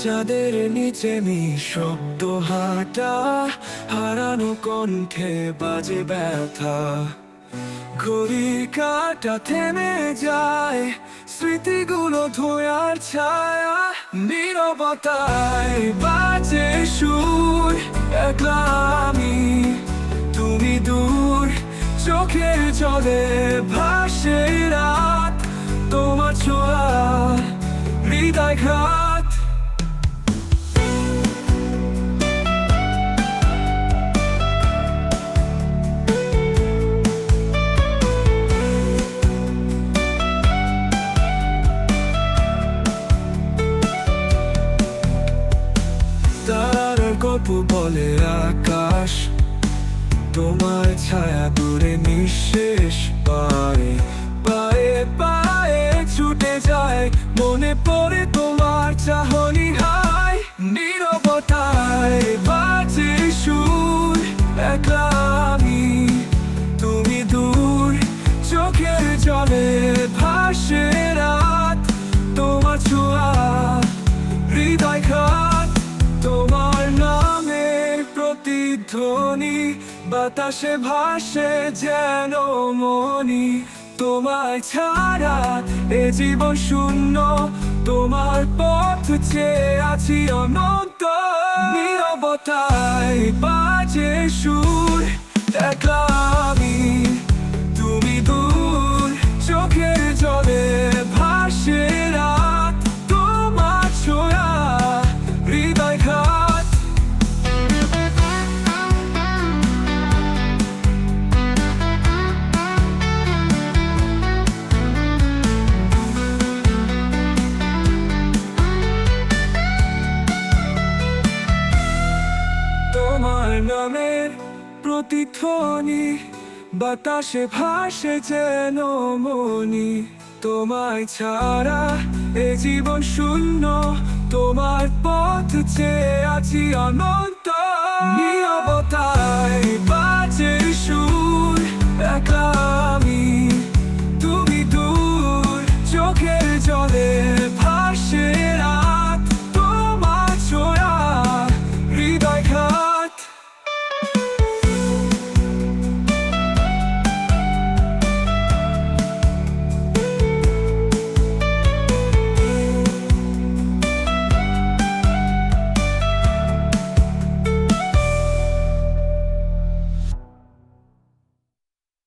চাঁদের নিচে নিঃশব্দ হাঁটা, হারানো কণ্ঠে বাজে ব্যথা। ঘড়ির কাঁটা থেমে যায়, স্মৃতিগুলো ধোঁয়ার ছায়া। নীরবতায় বাজে সুর, একলা আমি, তুমি দূর। চোখের জলে ভাসে রাত, তোমার ছোঁয়া হৃদয়ঘাত। তারার গল্প বলে আকাশ, তোমার ছায়া দূরে নিঃশেষ পায়ে। পায়ে পায়ে ছুটে যায়, মনে পড়ে তোমার চাহনি হায়। নীরবতায় বাজে সুর, একলা আমি, তুমি দূর। চোখের জলে ভাসে রাত, তোমার ছোঁয়া হৃদয়ঘাত। তোমার নামের প্রতিধ্বনি বাতাসে ভাসে যেন মনি। তোমায় ছাড়া এ জীবন শূন্য, তোমার পথ চেয়ে আছি অনন্ত। নীরবতায় বাজে সুর, একলা আমি, তুমি দূর। চোখের জলে ভাসে রাত, তোমার ছোঁয়া হৃদয়ঘাত। তোমার নামের প্রতিধ্বনি বাতাসে ভাসে যেন মনি। তোমায় ছাড়া এ জীবন শূন্য, তোমার পথ চেয়ে আছি অনন্ত। নীরবতায় বাজে সুর, একলা